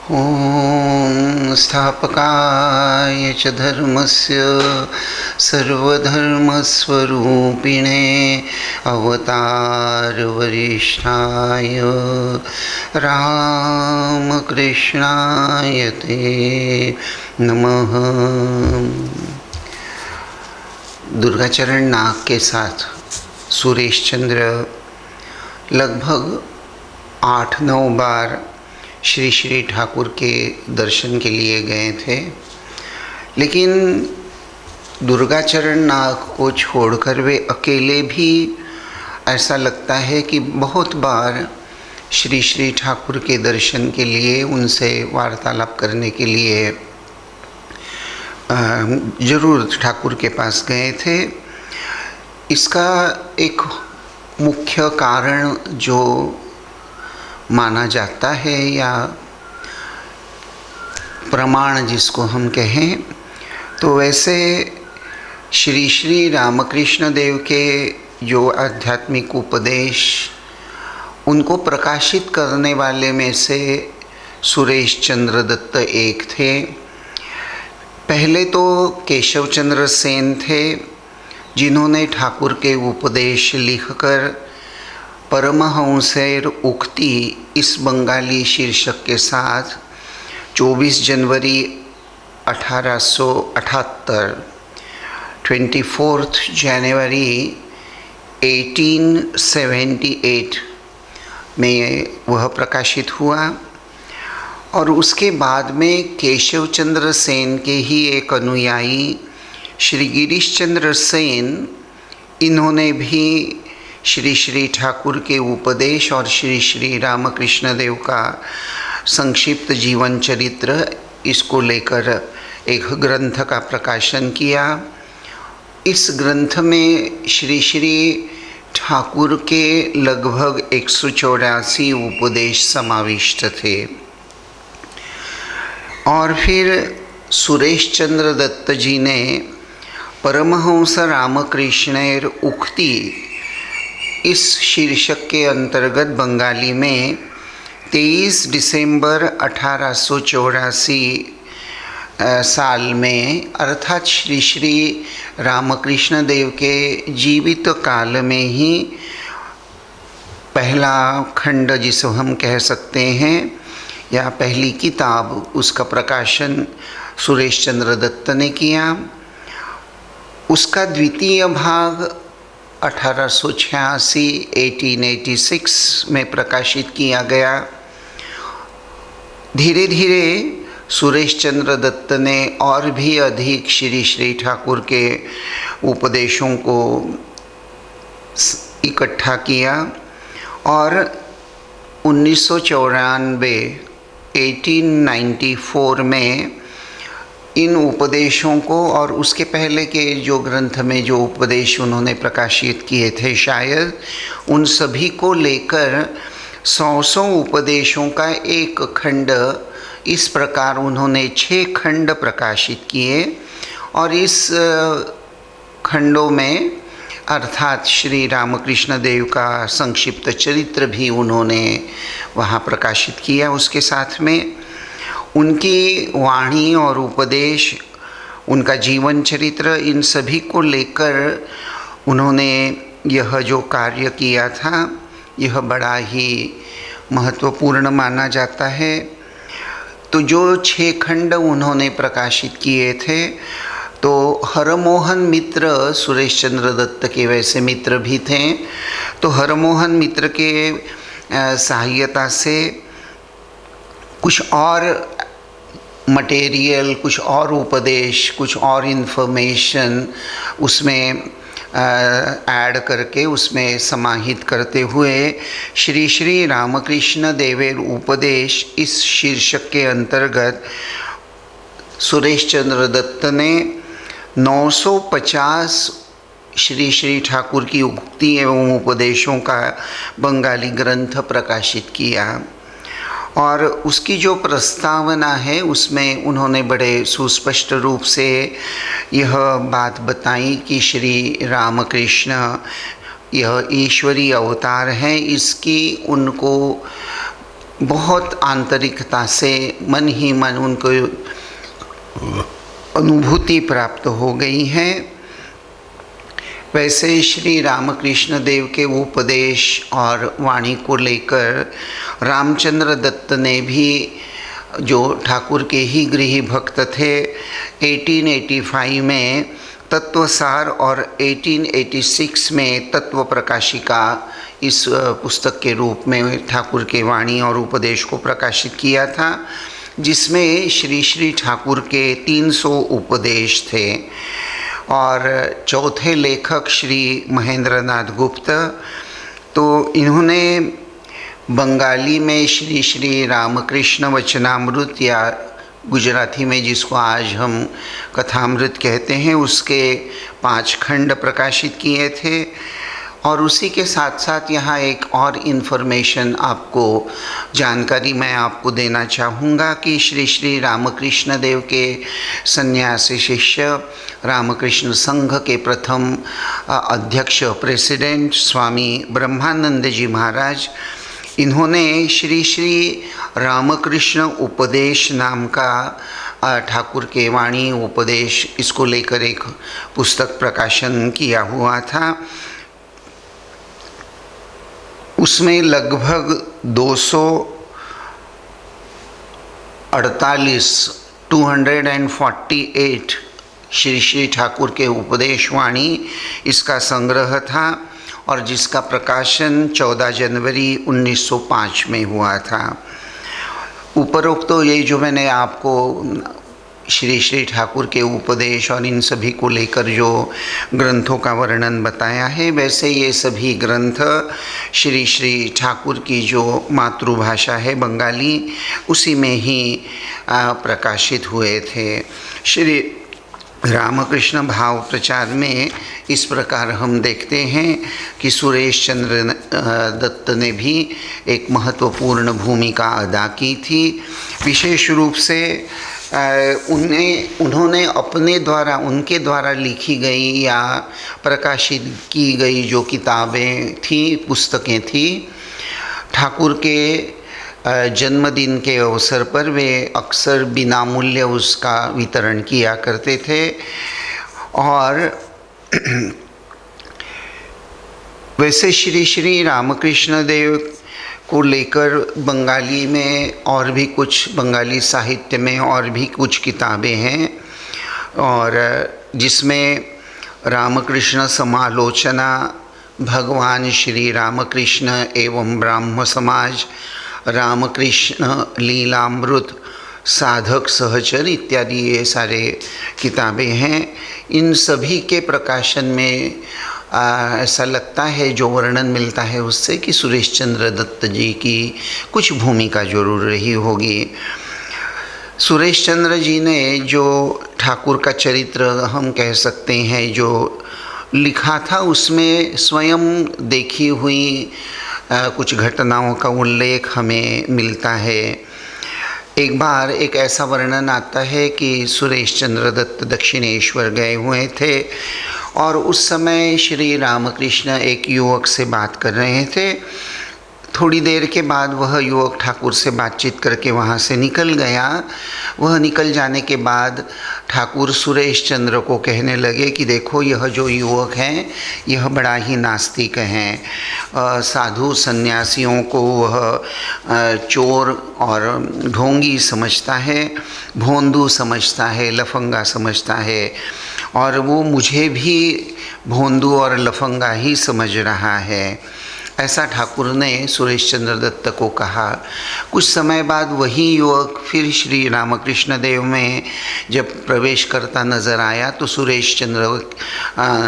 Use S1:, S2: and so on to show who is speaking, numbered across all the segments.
S1: ॐ स्थापकाय च धर्मस्य सर्वधर्मस्वरूपिणे अवतारवरिष्ठाय रामकृष्णाय ते नमः। दुर्गाचरण नाग के साथ सुरेश चंद्र लगभग 8-9 बार श्री श्री ठाकुर के दर्शन के लिए गए थे, लेकिन दुर्गाचरण नाग को छोड़कर वे अकेले भी ऐसा लगता है कि बहुत बार श्री श्री ठाकुर के दर्शन के लिए, उनसे वार्तालाप करने के लिए जरूर ठाकुर के पास गए थे। इसका एक मुख्य कारण जो माना जाता है या प्रमाण जिसको हम कहें, तो वैसे श्री श्री रामकृष्ण देव के जो आध्यात्मिक उपदेश उनको प्रकाशित करने वाले में से सुरेश चंद्र दत्त एक थे। पहले तो केशव चंद्र सेन थे, जिन्होंने ठाकुर के उपदेश लिखकर परमहंसेर उक्ति इस बंगाली शीर्षक के साथ 24 जनवरी 1878 24 जनवरी 1878 में वह प्रकाशित हुआ। और उसके बाद में केशव चंद्र सेन के ही एक अनुयायी श्री गिरीश चंद्र सेन, इन्होंने भी श्री श्री ठाकुर के उपदेश और श्री श्री रामकृष्ण देव का संक्षिप्त जीवन चरित्र, इसको लेकर एक ग्रंथ का प्रकाशन किया। इस ग्रंथ में श्री श्री ठाकुर के लगभग 184 उपदेश समाविष्ट थे। और फिर सुरेश चंद्र दत्त जी ने परमहंस रामकृष्णेर उक्ति इस शीर्षक के अंतर्गत बंगाली में 23 दिसंबर 1884 साल में, अर्थात श्री श्री रामकृष्ण देव के जीवित काल में ही पहला खंड जिसे हम कह सकते हैं या पहली किताब, उसका प्रकाशन सुरेश चंद्र दत्त ने किया। उसका द्वितीय भाग 1886 में प्रकाशित किया गया। धीरे धीरे सुरेश चंद्र दत्त ने और भी अधिक श्री श्री ठाकुर के उपदेशों को इकट्ठा किया और 1894 में इन उपदेशों को और उसके पहले के जो ग्रंथ में जो उपदेश उन्होंने प्रकाशित किए थे, शायद उन सभी को लेकर 100 उपदेशों का एक खंड, इस प्रकार उन्होंने 6 खंड प्रकाशित किए। और इस खंडों में अर्थात श्री रामकृष्ण देव का संक्षिप्त चरित्र भी उन्होंने वहाँ प्रकाशित किया। उसके साथ में उनकी वाणी और उपदेश, उनका जीवन चरित्र, इन सभी को लेकर उन्होंने यह जो कार्य किया था, यह बड़ा ही महत्वपूर्ण माना जाता है। तो जो 6 खंड उन्होंने प्रकाशित किए थे, तो हरमोहन मित्र सुरेश चंद्र दत्त के वैसे मित्र भी थे, तो हरमोहन मित्र के सहायता से कुछ और मटेरियल, कुछ और उपदेश, कुछ और इन्फॉर्मेशन उसमें ऐड करके, उसमें समाहित करते हुए श्री श्री रामकृष्ण देवेर उपदेश इस शीर्षक के अंतर्गत सुरेश चंद्र दत्त ने 950 श्री श्री ठाकुर की उक्ति एवं उपदेशों का बंगाली ग्रंथ प्रकाशित किया। और उसकी जो प्रस्तावना है उसमें उन्होंने बड़े सुस्पष्ट रूप से यह बात बताई कि श्री रामकृष्ण यह ईश्वरीय अवतार हैं, इसकी उनको बहुत आंतरिकता से मन ही मन उनको अनुभूति प्राप्त हो गई है। वैसे श्री रामकृष्ण देव के उपदेश और वाणी को लेकर रामचंद्र दत्त ने भी, जो ठाकुर के ही गृही भक्त थे, 1885 में तत्वसार और 1886 में तत्व प्रकाशिका इस पुस्तक के रूप में ठाकुर के वाणी और उपदेश को प्रकाशित किया था, जिसमें श्री श्री ठाकुर के 300 उपदेश थे। और चौथे लेखक श्री महेंद्र नाथ गुप्त, तो इन्होंने बंगाली में श्री श्री रामकृष्ण वचनामृत, या गुजराती में जिसको आज हम कथामृत कहते हैं, उसके 5 खंड प्रकाशित किए थे। और उसी के साथ साथ यहाँ एक और इन्फॉर्मेशन आपको, जानकारी मैं आपको देना चाहूँगा कि श्री श्री रामकृष्ण देव के सन्यासी शिष्य, रामकृष्ण संघ के प्रथम अध्यक्ष प्रेसिडेंट स्वामी ब्रह्मानंद जी महाराज, इन्होंने श्री श्री रामकृष्ण उपदेश नाम का ठाकुर के वाणी उपदेश, इसको लेकर एक पुस्तक प्रकाशन किया हुआ था। उसमें लगभग 248 श्री श्री ठाकुर के उपदेश वाणी इसका संग्रह था, और जिसका प्रकाशन 14 जनवरी 1905 में हुआ था। उपरोक्त तो ये जो मैंने आपको श्री श्री ठाकुर के उपदेश और इन सभी को लेकर जो ग्रंथों का वर्णन बताया है, वैसे ये सभी ग्रंथ श्री श्री ठाकुर की जो मातृभाषा है बंगाली, उसी में ही प्रकाशित हुए थे। श्री रामकृष्ण भाव प्रचार में इस प्रकार हम देखते हैं कि सुरेश चंद्र दत्त ने भी एक महत्वपूर्ण भूमिका अदा की थी। विशेष रूप से उन्होंने अपने द्वारा, उनके द्वारा लिखी गई या प्रकाशित की गई जो किताबें थी, पुस्तकें थी, ठाकुर के जन्मदिन के अवसर पर वे अक्सर बिना मूल्य उसका वितरण किया करते थे। और वैसे श्री श्री रामकृष्ण देव को लेकर बंगाली में और भी कुछ, बंगाली साहित्य में और भी कुछ किताबें हैं, और जिसमें रामकृष्ण समालोचना, भगवान श्री रामकृष्ण एवं ब्राह्म समाज, रामकृष्ण लीलामृत, साधक सहचर इत्यादि ये सारे किताबें हैं। इन सभी के प्रकाशन में ऐसा लगता है, जो वर्णन मिलता है उससे, कि सुरेश चंद्र दत्त जी की कुछ भूमिका जरूर रही होगी। सुरेश चंद्र जी ने जो ठाकुर का चरित्र हम कह सकते हैं जो लिखा था, उसमें स्वयं देखी हुई कुछ घटनाओं का उल्लेख हमें मिलता है। एक बार एक ऐसा वर्णन आता है कि सुरेश चंद्र दत्त दक्षिणेश्वर गए हुए थे, और उस समय श्री रामकृष्ण एक युवक से बात कर रहे थे। थोड़ी देर के बाद वह युवक ठाकुर से बातचीत करके वहाँ से निकल गया। वह निकल जाने के बाद ठाकुर सुरेश चंद्र को कहने लगे कि देखो, यह जो युवक हैं यह बड़ा ही नास्तिक हैं। साधु सन्यासियों को वह चोर और ढोंगी समझता है, भोंदू समझता है, लफंगा समझता है, और वो मुझे भी भोंदू और लफंगा ही समझ रहा है। ऐसा ठाकुर ने सुरेश चंद्र दत्त को कहा। कुछ समय बाद वही युवक फिर श्री रामकृष्ण देव में जब प्रवेश करता नज़र आया, तो सुरेश चंद्र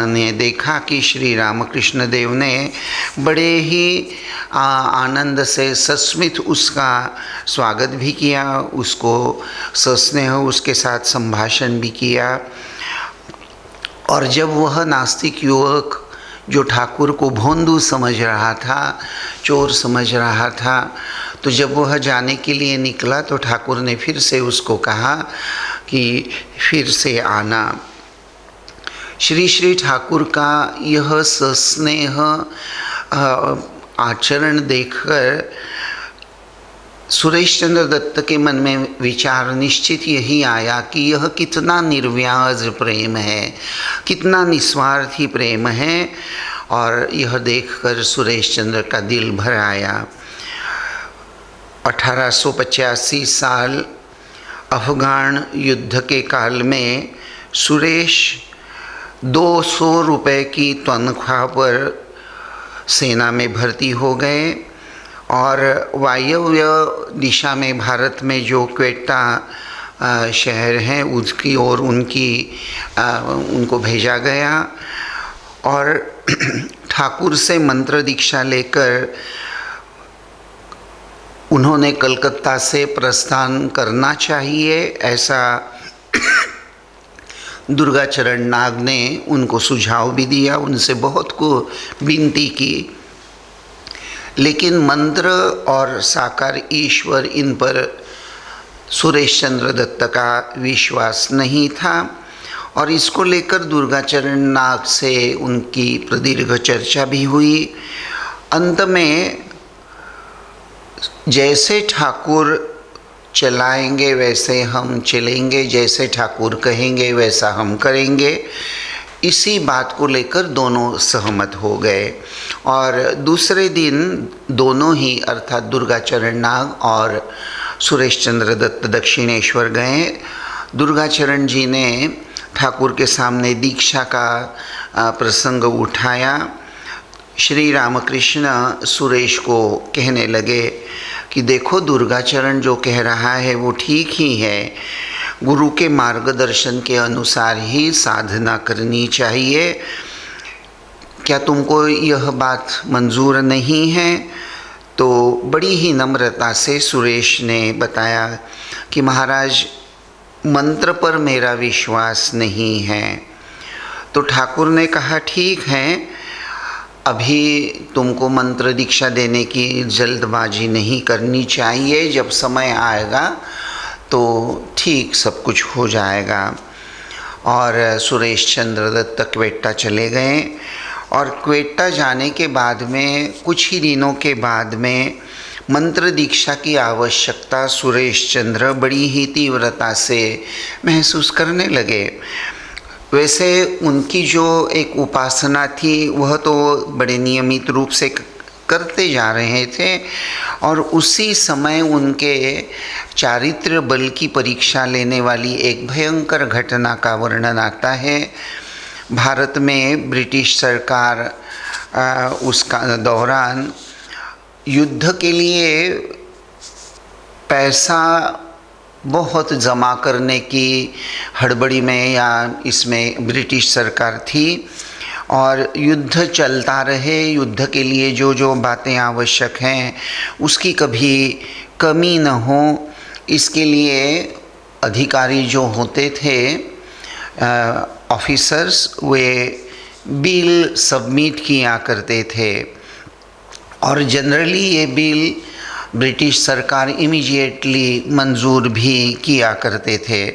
S1: ने देखा कि श्री रामकृष्ण देव ने बड़े ही आनंद से सस्मित उसका स्वागत भी किया, उसको सस्नेह उसके साथ संभाषण भी किया। और जब वह नास्तिक युवक जो ठाकुर को भोंदू समझ रहा था, चोर समझ रहा था, तो जब वह जाने के लिए निकला तो ठाकुर ने फिर से उसको कहा कि फिर से आना। श्री श्री ठाकुर का यह सस्नेह आचरण देखकर सुरेश चंद्र दत्त के मन में विचार निश्चित यही आया कि यह कितना निर्व्याज प्रेम है, कितना निस्वार्थी प्रेम है, और यह देखकर सुरेश चंद्र का दिल भर आया। 1885 साल अफगान युद्ध के काल में सुरेश 200 रुपये की तनख्वाह पर सेना में भर्ती हो गए और वायव्य दिशा में भारत में जो क्वेटा शहर हैं उसकी ओर उनको भेजा गया और ठाकुर से मंत्र दीक्षा लेकर उन्होंने कलकत्ता से प्रस्थान करना चाहिए, ऐसा दुर्गाचरण नाग ने उनको सुझाव भी दिया, उनसे बहुत को विनती की, लेकिन मंत्र और साकार ईश्वर इन पर सुरेश चंद्र दत्त का विश्वास नहीं था और इसको लेकर दुर्गाचरण नाग से उनकी प्रदीर्घ चर्चा भी हुई। अंत में जैसे ठाकुर चलाएंगे वैसे हम चलेंगे, जैसे ठाकुर कहेंगे वैसा हम करेंगे, इसी बात को लेकर दोनों सहमत हो गए। और दूसरे दिन दोनों ही अर्थात दुर्गाचरण नाग और सुरेश चंद्र दत्त दक्षिणेश्वर गए। दुर्गाचरण जी ने ठाकुर के सामने दीक्षा का प्रसंग उठाया। श्री रामकृष्ण सुरेश को कहने लगे कि देखो दुर्गाचरण जो कह रहा है वो ठीक ही है, गुरु के मार्गदर्शन के अनुसार ही साधना करनी चाहिए, क्या तुमको यह बात मंजूर नहीं है? तो बड़ी ही नम्रता से सुरेश ने बताया कि महाराज मंत्र पर मेरा विश्वास नहीं है। तो ठाकुर ने कहा ठीक है, अभी तुमको मंत्र दीक्षा देने की जल्दबाजी नहीं करनी चाहिए, जब समय आएगा तो ठीक सब कुछ हो जाएगा। और सुरेश चंद्र दत्त क्वेटा चले गए और क्वेटा जाने के बाद में कुछ ही दिनों के बाद में मंत्र दीक्षा की आवश्यकता सुरेश चंद्र बड़ी ही तीव्रता से महसूस करने लगे। वैसे उनकी जो एक उपासना थी वह तो बड़े नियमित रूप से करते जा रहे थे और उसी समय उनके चारित्र्य बल की परीक्षा लेने वाली एक भयंकर घटना का वर्णन आता है। भारत में ब्रिटिश सरकार उसका दौरान युद्ध के लिए पैसा बहुत जमा करने की हड़बड़ी में या इसमें ब्रिटिश सरकार थी और युद्ध चलता रहे, युद्ध के लिए जो जो बातें आवश्यक हैं उसकी कभी कमी न हो, इसके लिए अधिकारी जो होते थे ऑफिसर्स, वे बिल सबमिट किया करते थे और जनरली ये बिल ब्रिटिश सरकार इमीडिएटली मंजूर भी किया करते थे।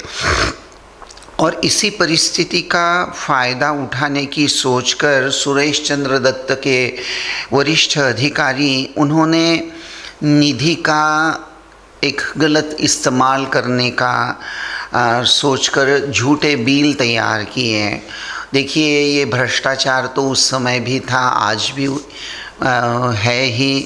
S1: और इसी परिस्थिति का फ़ायदा उठाने की सोचकर सुरेश चंद्र दत्त के वरिष्ठ अधिकारी उन्होंने निधि का एक गलत इस्तेमाल करने का सोचकर झूठे बिल तैयार किए। देखिए ये भ्रष्टाचार तो उस समय भी था, आज भी है ही।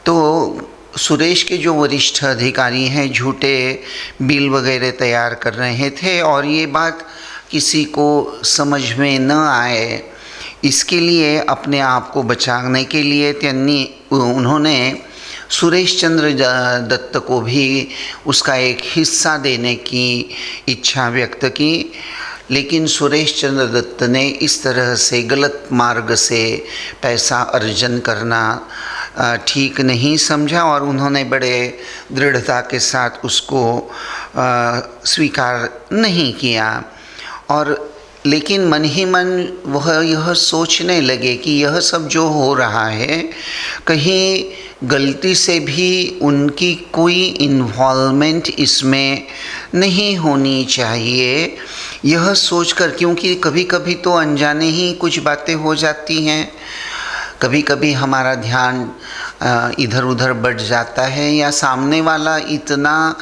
S1: तो सुरेश के जो वरिष्ठ अधिकारी हैं झूठे बिल वगैरह तैयार कर रहे थे और ये बात किसी को समझ में न आए, इसके लिए अपने आप को बचाने के लिए उन्होंने सुरेश चंद्र दत्त को भी उसका एक हिस्सा देने की इच्छा व्यक्त की, लेकिन सुरेश चंद्र दत्त ने इस तरह से गलत मार्ग से पैसा अर्जन करना ठीक नहीं समझा और उन्होंने बड़े दृढ़ता के साथ उसको स्वीकार नहीं किया। और लेकिन मन ही मन वह यह सोचने लगे कि यह सब जो हो रहा है कहीं गलती से भी उनकी कोई इन्वॉल्वमेंट इसमें नहीं होनी चाहिए, यह सोचकर, क्योंकि कभी कभी तो अनजाने ही कुछ बातें हो जाती हैं, कभी कभी हमारा ध्यान इधर उधर बढ़ जाता है, या सामने वाला इतना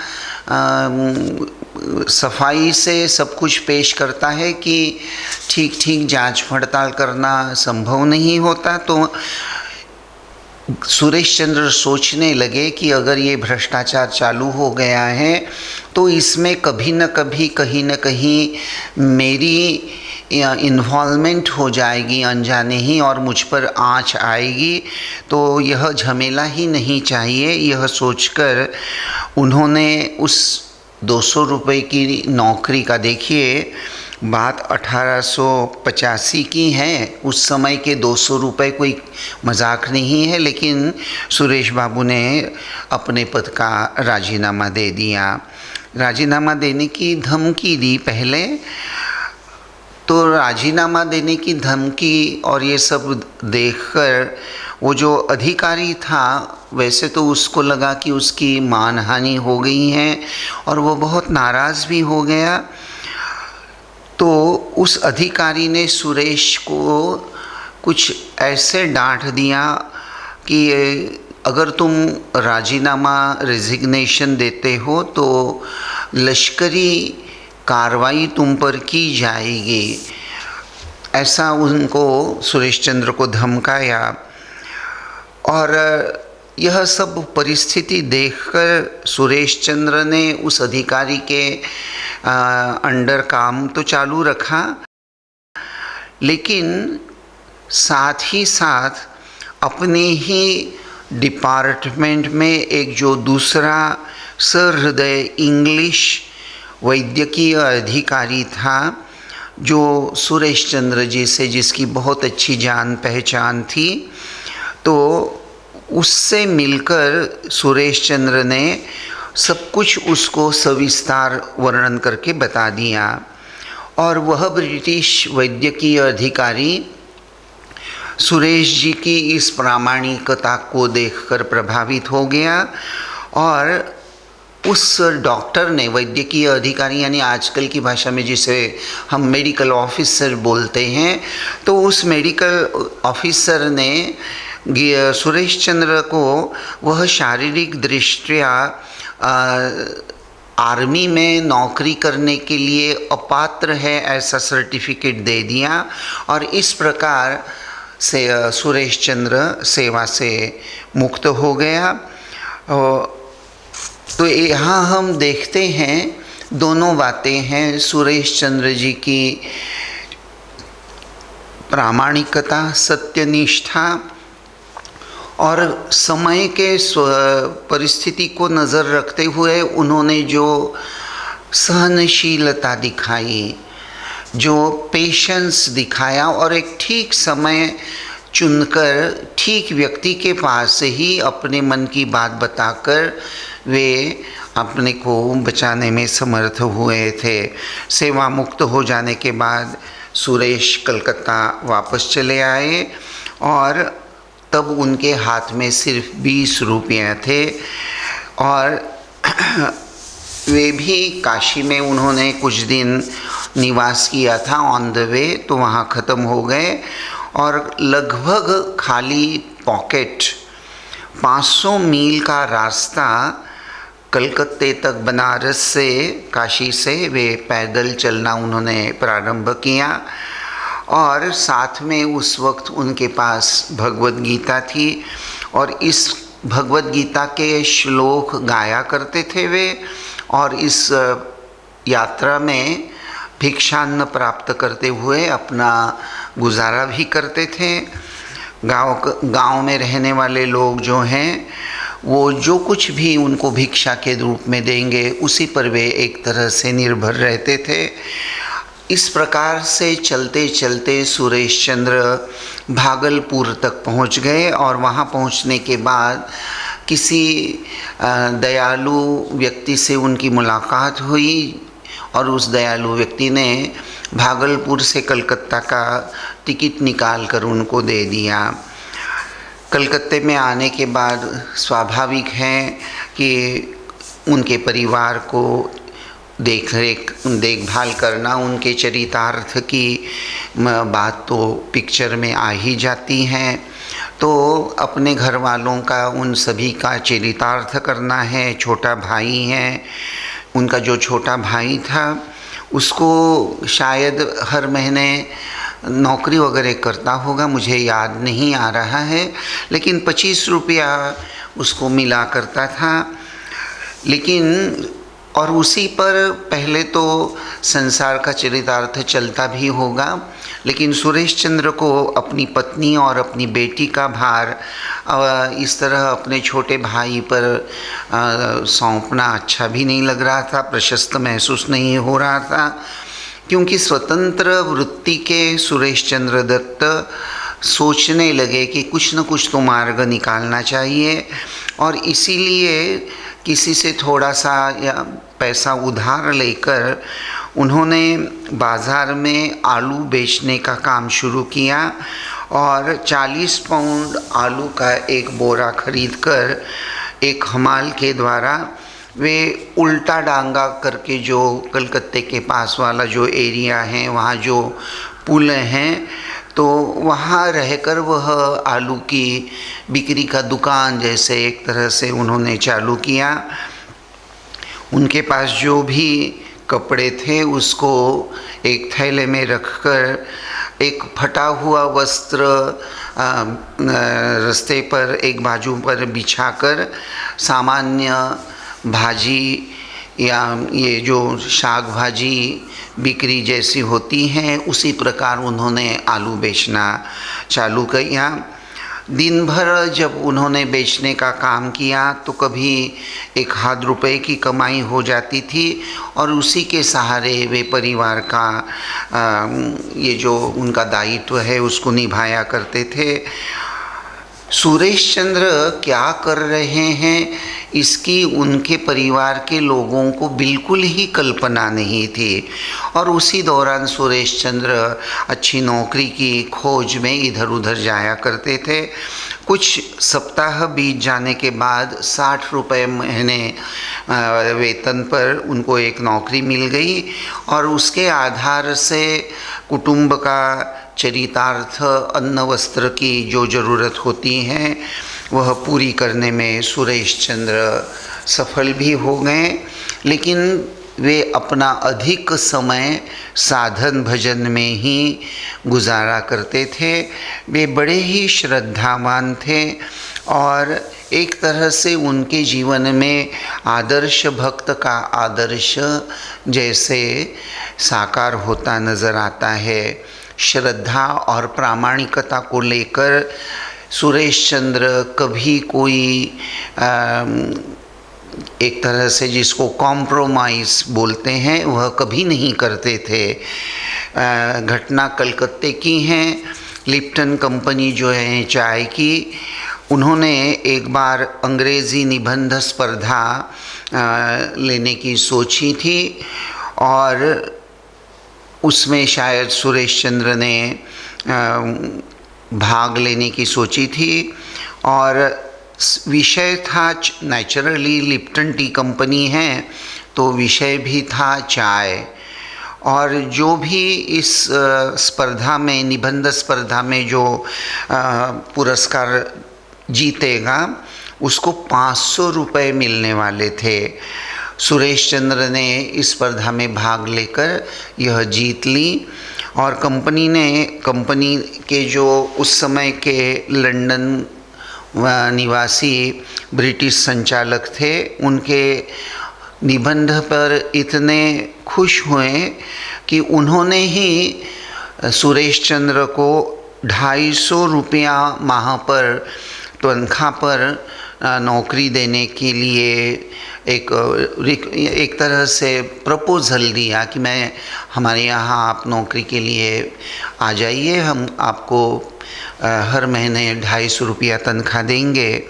S1: सफाई से सब कुछ पेश करता है कि ठीक ठीक जांच पड़ताल करना संभव नहीं होता। तो सुरेश चंद्र सोचने लगे कि अगर ये भ्रष्टाचार चालू हो गया है तो इसमें कभी न कभी कहीं न कहीं मेरी इन्वॉल्वमेंट हो जाएगी अनजाने ही, और मुझ पर आँच आएगी, तो यह झमेला ही नहीं चाहिए। यह सोचकर उन्होंने उस 200 रुपये की नौकरी का, देखिए बात 1885 की है, उस समय के 200 रुपये कोई मजाक नहीं है, लेकिन सुरेश बाबू ने अपने पद का राजीनामा दे दिया। राजीनामा देने की धमकी दी पहले, तो राजीनामा देने की धमकी और ये सब देखकर वो जो अधिकारी था, वैसे तो उसको लगा कि उसकी मानहानि हो गई है और वो बहुत नाराज़ भी हो गया। तो उस अधिकारी ने सुरेश को कुछ ऐसे डांट दिया कि अगर तुम राजीनामा रेजिग्नेशन देते हो तो लश्करी कार्रवाई तुम पर की जाएगी, ऐसा उनको सुरेश चंद्र को धमकाया। और यह सब परिस्थिति देखकर सुरेश चंद्र ने उस अधिकारी के अंडर काम तो चालू रखा, लेकिन साथ ही साथ अपने ही डिपार्टमेंट में एक जो दूसरा सहृदय इंग्लिश वैद्यकीय अधिकारी था, जो सुरेश चंद्र जी से जिसकी बहुत अच्छी जान पहचान थी, तो उससे मिलकर सुरेश चंद्र ने सब कुछ उसको सविस्तार वर्णन करके बता दिया। और वह ब्रिटिश वैद्यकीय अधिकारी सुरेश जी की इस प्रामाणिकता को देखकर प्रभावित हो गया, और उस डॉक्टर ने, वैद्यकीय अधिकारी यानी आजकल की भाषा में जिसे हम मेडिकल ऑफिसर बोलते हैं, तो उस मेडिकल ऑफिसर ने सुरेश चंद्र को वह शारीरिक दृष्टया आर्मी में नौकरी करने के लिए अपात्र है ऐसा सर्टिफिकेट दे दिया, और इस प्रकार से सुरेश चंद्र सेवा से मुक्त हो गया। तो यहाँ हम देखते हैं दोनों बातें हैं, सुरेश चंद्र जी की प्रामाणिकता, सत्यनिष्ठा, और समय के परिस्थिति को नज़र रखते हुए उन्होंने जो सहनशीलता दिखाई, जो पेशेंस दिखाया, और एक ठीक समय चुनकर ठीक व्यक्ति के पास से ही अपने मन की बात बताकर वे अपने को बचाने में समर्थ हुए थे। सेवा मुक्त हो जाने के बाद सुरेश कलकत्ता वापस चले आए, और तब उनके हाथ में सिर्फ 20 रुपये थे, और वे भी काशी में उन्होंने कुछ दिन निवास किया था ऑन द वे, तो वहाँ ख़त्म हो गए, और लगभग खाली पॉकेट 500 मील का रास्ता कलकत्ते तक बनारस से, काशी से वे पैदल चलना उन्होंने प्रारंभ किया। और साथ में उस वक्त उनके पास भगवद गीता थी, और इस भगवद गीता के श्लोक गाया करते थे वे, और इस यात्रा में भिक्षान्न प्राप्त करते हुए अपना गुजारा भी करते थे। गांव में रहने वाले लोग जो हैं, वो जो कुछ भी उनको भिक्षा के रूप में देंगे उसी पर वे एक तरह से निर्भर रहते थे। इस प्रकार से चलते चलते सुरेश चंद्र भागलपुर तक पहुंच गए, और वहां पहुंचने के बाद किसी दयालु व्यक्ति से उनकी मुलाकात हुई, और उस दयालु व्यक्ति ने भागलपुर से कलकत्ता का टिकट निकाल कर उनको दे दिया। कलकत्ते में आने के बाद स्वाभाविक है कि उनके परिवार को देखभाल करना, उनके चरितार्थ की बात तो पिक्चर में आ ही जाती हैं। तो अपने घर वालों का, उन सभी का चरितार्थ करना है। छोटा भाई है, उनका जो छोटा भाई था उसको शायद हर महीने नौकरी वगैरह करता होगा, मुझे याद नहीं आ रहा है, लेकिन 25 रुपया उसको मिला करता था। लेकिन और उसी पर पहले तो संसार का चरितार्थ चलता भी होगा, लेकिन सुरेश चंद्र को अपनी पत्नी और अपनी बेटी का भार इस तरह अपने छोटे भाई पर सौंपना अच्छा भी नहीं लग रहा था, प्रशस्त महसूस नहीं हो रहा था, क्योंकि स्वतंत्र वृत्ति के सुरेश चंद्र दत्त सोचने लगे कि कुछ न कुछ तो मार्ग निकालना चाहिए, और इसीलिए किसी से थोड़ा सा या पैसा उधार लेकर उन्होंने बाज़ार में आलू बेचने का काम शुरू किया और 40 पाउंड आलू का एक बोरा खरीदकर एक हमाल के द्वारा वे उल्टा डांगा करके, जो कलकत्ते के पास वाला जो एरिया है वहाँ जो पुल हैं, तो वहाँ रहकर वह आलू की बिक्री का दुकान जैसे एक तरह से उन्होंने चालू किया। उनके पास जो भी कपड़े थे उसको एक थैले में रखकर एक फटा हुआ वस्त्र रास्ते पर एक बाजू पर बिछाकर सामान्य भाजी या ये जो शाक भाजी बिक्री जैसी होती हैं उसी प्रकार उन्होंने आलू बेचना चालू किया। दिन भर जब उन्होंने बेचने का काम किया तो कभी 1 आध रुपये की कमाई हो जाती थी और उसी के सहारे वे परिवार का ये जो उनका दायित्व है उसको निभाया करते थे। सुरेश चंद्र क्या कर रहे हैं इसकी उनके परिवार के लोगों को बिल्कुल ही कल्पना नहीं थी, और उसी दौरान सुरेश चंद्र अच्छी नौकरी की खोज में इधर उधर जाया करते थे। कुछ सप्ताह बीत जाने के बाद 60 रुपये महीने वेतन पर उनको एक नौकरी मिल गई, और उसके आधार से कुटुंब का चरितार्थ, अन्न वस्त्र की जो ज़रूरत होती है वह पूरी करने में सुरेश चंद्र सफल भी हो गए। लेकिन वे अपना अधिक समय साधन भजन में ही गुजारा करते थे। वे बड़े ही श्रद्धावान थे और एक तरह से उनके जीवन में आदर्श भक्त का आदर्श जैसे साकार होता नज़र आता है। श्रद्धा और प्रामाणिकता को लेकर सुरेश चंद्र कभी कोई एक तरह से जिसको कॉम्प्रोमाइज़ बोलते हैं वह कभी नहीं करते थे। घटना कलकत्ते की हैं। लिप्टन कंपनी जो है चाय की, उन्होंने एक बार अंग्रेज़ी निबंध स्पर्धा लेने की सोची थी और उसमें शायद सुरेश चंद्र ने भाग लेने की सोची थी और विषय था नेचुरली लिप्टन टी कंपनी है तो विषय भी था चाय। और जो भी इस स्पर्धा में, निबंध स्पर्धा में जो पुरस्कार जीतेगा उसको 500 रुपये मिलने वाले थे। सुरेश चंद्र ने इस स्पर्धा में भाग लेकर यह जीत ली और कंपनी के जो उस समय के लंदन निवासी ब्रिटिश संचालक थे, उनके निबंध पर इतने खुश हुए कि उन्होंने ही सुरेश चंद्र को 250 रुपया माह पर तनख्वाह पर नौकरी देने के लिए एक तरह से प्रपोज़ल दिया कि मैं हमारे यहाँ आप नौकरी के लिए आ जाइए, हम आपको हर महीने 250 रुपया तनख्वाह देंगे।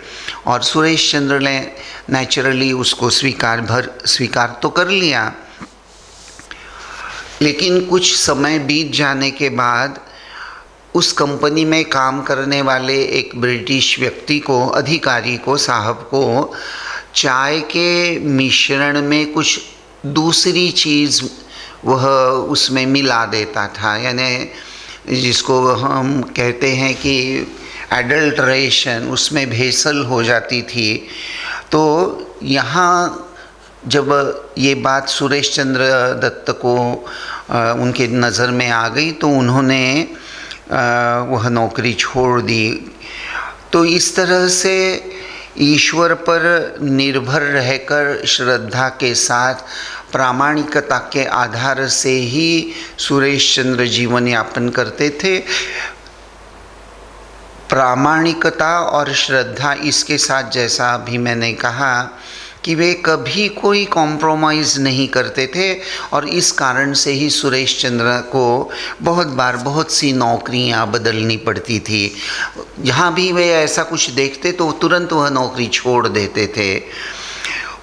S1: और सुरेश चंद्र ने नेचुरली उसको स्वीकार तो कर लिया। लेकिन कुछ समय बीत जाने के बाद उस कंपनी में काम करने वाले एक ब्रिटिश व्यक्ति को, अधिकारी को, साहब को चाय के मिश्रण में कुछ दूसरी चीज़ वह उसमें मिला देता था, यानी जिसको हम कहते हैं कि एडल्ट्रेशन, उसमें भेसल हो जाती थी। तो यहाँ जब ये बात सुरेश चंद्र दत्त को उनके नज़र में आ गई तो उन्होंने वह नौकरी छोड़ दी। तो इस तरह से ईश्वर पर निर्भर रहकर श्रद्धा के साथ प्रामाणिकता के आधार से ही सुरेश चंद्र जीवन यापन करते थे। प्रामाणिकता और श्रद्धा, इसके साथ जैसा अभी मैंने कहा कि वे कभी कोई कॉम्प्रोमाइज़ नहीं करते थे और इस कारण से ही सुरेश चंद्र को बहुत बार बहुत सी नौकरियां बदलनी पड़ती थी। जहाँ भी वे ऐसा कुछ देखते तो तुरंत वह नौकरी छोड़ देते थे।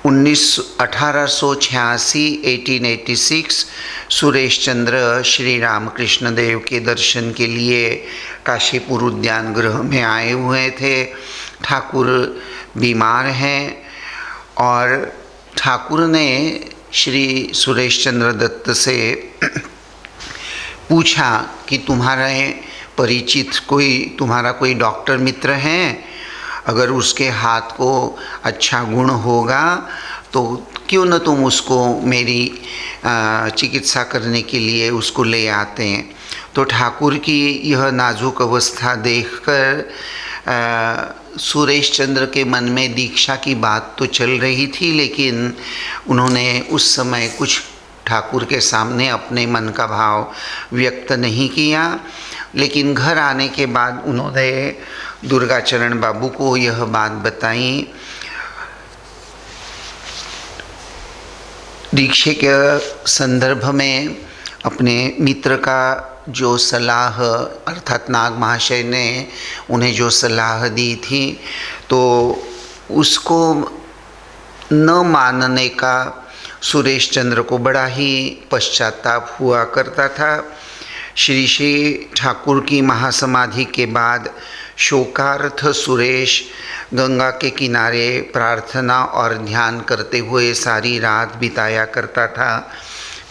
S1: 1886 सुरेश चंद्र श्री रामकृष्ण देव के दर्शन के लिए काशीपुर उद्यान गृह में आए हुए थे। ठाकुर बीमार हैं और ठाकुर ने श्री सुरेश चंद्र दत्त से पूछा कि तुम्हारा कोई डॉक्टर मित्र हैं? अगर उसके हाथ को अच्छा गुण होगा तो क्यों न तुम उसको मेरी चिकित्सा करने के लिए उसको ले आते हैं। तो ठाकुर की यह नाजुक अवस्था देखकर सुरेश चंद्र के मन में दीक्षा की बात तो चल रही थी, लेकिन उन्होंने उस समय कुछ ठाकुर के सामने अपने मन का भाव व्यक्त नहीं किया। लेकिन घर आने के बाद उन्होंने दुर्गाचरण बाबू को यह बात बताई। दीक्षा के संदर्भ में अपने मित्र का जो सलाह, अर्थात नाग महाशय ने उन्हें जो सलाह दी थी, तो उसको न मानने का सुरेश चंद्र को बड़ा ही पश्चाताप हुआ करता था। श्री श्री ठाकुर की महासमाधि के बाद शोकार्थ सुरेश गंगा के किनारे प्रार्थना और ध्यान करते हुए सारी रात बिताया करता था।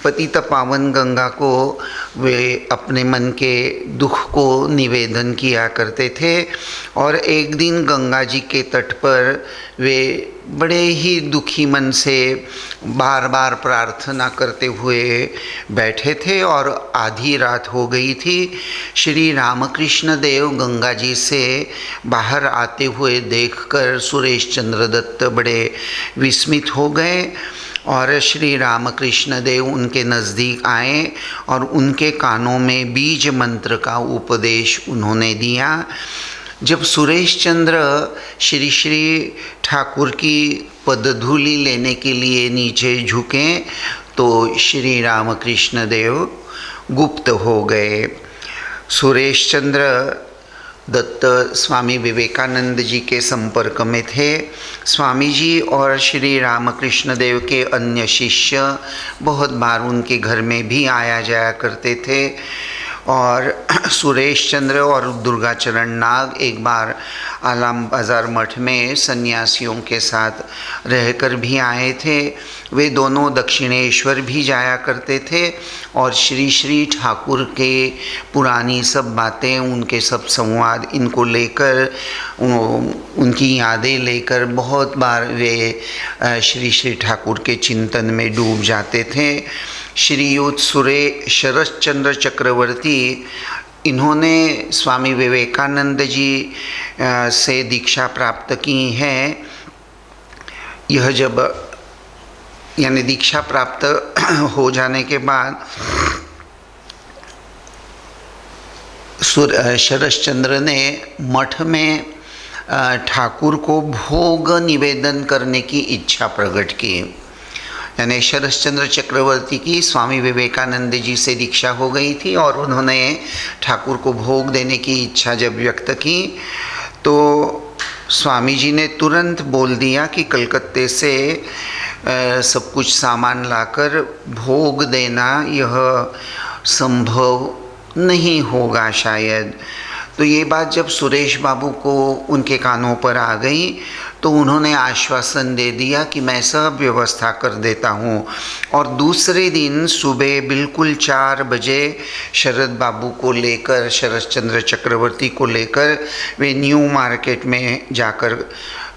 S1: पतित पावन गंगा को वे अपने मन के दुख को निवेदन किया करते थे और एक दिन गंगा जी के तट पर वे बड़े ही दुखी मन से बार बार प्रार्थना करते हुए बैठे थे और आधी रात हो गई थी। श्री रामकृष्ण देव गंगा जी से बाहर आते हुए देखकर सुरेश चंद्र दत्त बड़े विस्मित हो गए और श्री रामकृष्ण देव उनके नज़दीक आए और उनके कानों में बीज मंत्र का उपदेश उन्होंने दिया। जब सुरेश चंद्र श्री श्री ठाकुर की पदधूलि लेने के लिए नीचे झुके तो श्री रामकृष्ण देव गुप्त हो गए। सुरेश चंद्र दत्त स्वामी विवेकानंद जी के संपर्क में थे। स्वामी जी और श्री रामकृष्ण देव के अन्य शिष्य बहुत बार उनके घर में भी आया जाया करते थे और सुरेश चंद्र और दुर्गाचरण नाग एक बार आलम बाज़ार मठ में सन्यासियों के साथ रहकर भी आए थे। वे दोनों दक्षिणेश्वर भी जाया करते थे और श्री श्री ठाकुर के पुरानी सब बातें, उनके सब संवाद, इनको लेकर उनकी यादें लेकर बहुत बार वे श्री श्री ठाकुर के चिंतन में डूब जाते थे। श्रीयुत शरद चंद्र चक्रवर्ती, इन्होंने स्वामी विवेकानंद जी से दीक्षा प्राप्त की है। यह जब यानी दीक्षा प्राप्त हो जाने के बाद शरद चंद्र ने मठ में ठाकुर को भोग निवेदन करने की इच्छा प्रकट की। यानी शरद चंद्र चक्रवर्ती की स्वामी विवेकानंद जी से दीक्षा हो गई थी और उन्होंने ठाकुर को भोग देने की इच्छा जब व्यक्त की तो स्वामी जी ने तुरंत बोल दिया कि कलकत्ते से सब कुछ सामान लाकर भोग देना यह संभव नहीं होगा शायद। तो ये बात जब सुरेश बाबू को उनके कानों पर आ गई तो उन्होंने आश्वासन दे दिया कि मैं सब व्यवस्था कर देता हूँ। और दूसरे दिन सुबह बिल्कुल 4 बजे शरद बाबू को लेकर, शरद चंद्र चक्रवर्ती को लेकर वे न्यू मार्केट में जाकर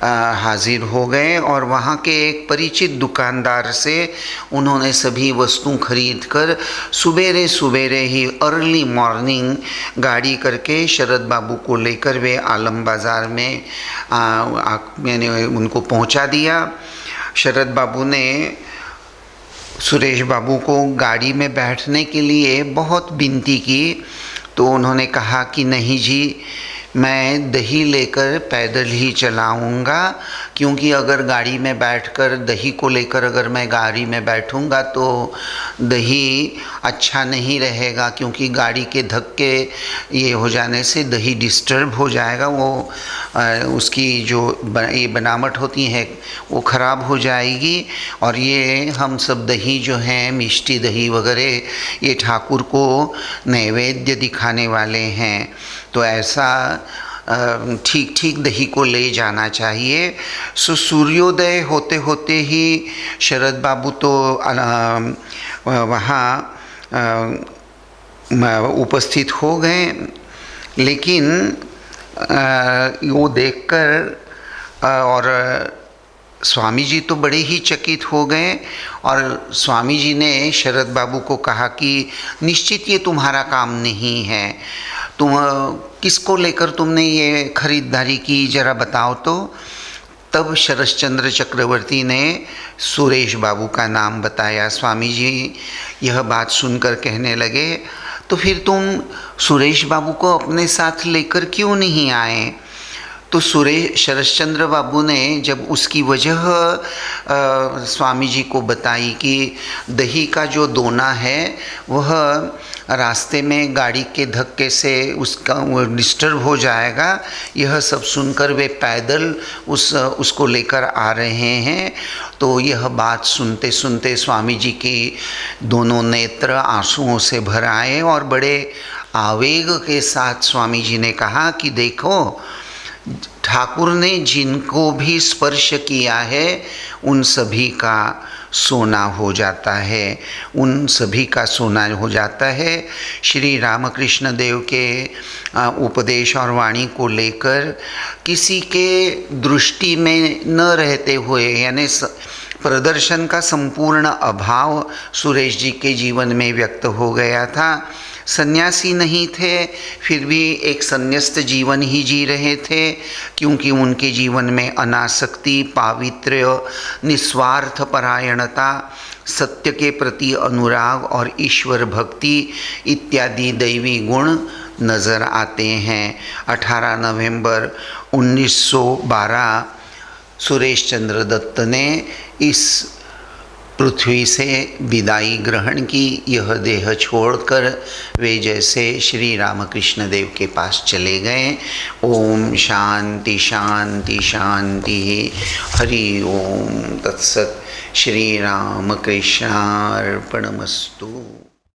S1: हाजिर हो गए और वहाँ के एक परिचित दुकानदार से उन्होंने सभी वस्तु खरीद कर सुबेरे सुबेरे ही अर्ली मॉर्निंग गाड़ी करके शरद बाबू को लेकर वे आलम बाज़ार में मैंने उनको पहुँचा दिया। शरद बाबू ने सुरेश बाबू को गाड़ी में बैठने के लिए बहुत विनती की तो उन्होंने कहा कि नहीं जी, मैं दही लेकर पैदल ही चलाऊंगा, क्योंकि अगर गाड़ी में बैठकर दही को लेकर अगर मैं गाड़ी में बैठूंगा तो दही अच्छा नहीं रहेगा, क्योंकि गाड़ी के धक्के ये हो जाने से दही डिस्टर्ब हो जाएगा, वो उसकी जो ये बनावट होती है वो ख़राब हो जाएगी। और ये हम सब दही जो हैं, मिष्टी दही वगैरह, ये ठाकुर को नैवेद्य दिखाने वाले हैं, तो ऐसा ठीक ठीक दही को ले जाना चाहिए। सो सूर्योदय होते होते ही शरद बाबू तो वहाँ उपस्थित हो गए, लेकिन वो देखकर और स्वामी जी तो बड़े ही चकित हो गए और स्वामी जी ने शरद बाबू को कहा कि निश्चित ये तुम्हारा काम नहीं है, तुम किसको लेकर तुमने ये खरीदारी की, ज़रा बताओ तो। तब शरश्चंद्र चक्रवर्ती ने सुरेश बाबू का नाम बताया। स्वामी जी यह बात सुनकर कहने लगे, तो फिर तुम सुरेश बाबू को अपने साथ लेकर क्यों नहीं आए? तो शरश्चंद्र बाबू ने जब उसकी वजह स्वामी जी को बताई कि दही का जो दोना है वह रास्ते में गाड़ी के धक्के से उसका वो डिस्टर्ब हो जाएगा, यह सब सुनकर वे पैदल उसको लेकर आ रहे हैं। तो यह बात सुनते सुनते स्वामी जी की दोनों नेत्र आंसुओं से भर आए और बड़े आवेग के साथ स्वामी जी ने कहा कि देखो, ठाकुर ने जिनको भी स्पर्श किया है उन सभी का सोना हो जाता है, उन सभी का सोना हो जाता है। श्री रामकृष्ण देव के उपदेश और वाणी को लेकर किसी के दृष्टि में न रहते हुए, यानी प्रदर्शन का संपूर्ण अभाव सुरेश जी के जीवन में व्यक्त हो गया था। सन्यासी नहीं थे, फिर भी एक संन्यस्त जीवन ही जी रहे थे, क्योंकि उनके जीवन में अनासक्ति, पावित्र्य, निस्वार्थ परायणता, सत्य के प्रति अनुराग और ईश्वर भक्ति इत्यादि दैवी गुण नज़र आते हैं। 18 नवंबर 1912 सुरेश चंद्र दत्त ने इस पृथ्वी से विदाई ग्रहण की। यह देह छोड़कर वे जैसे श्री रामकृष्ण देव के पास चले गए। ओम शांति शांति शांति। हरि ओम तत्सत। श्री राम कृष्णार्पणमस्तु।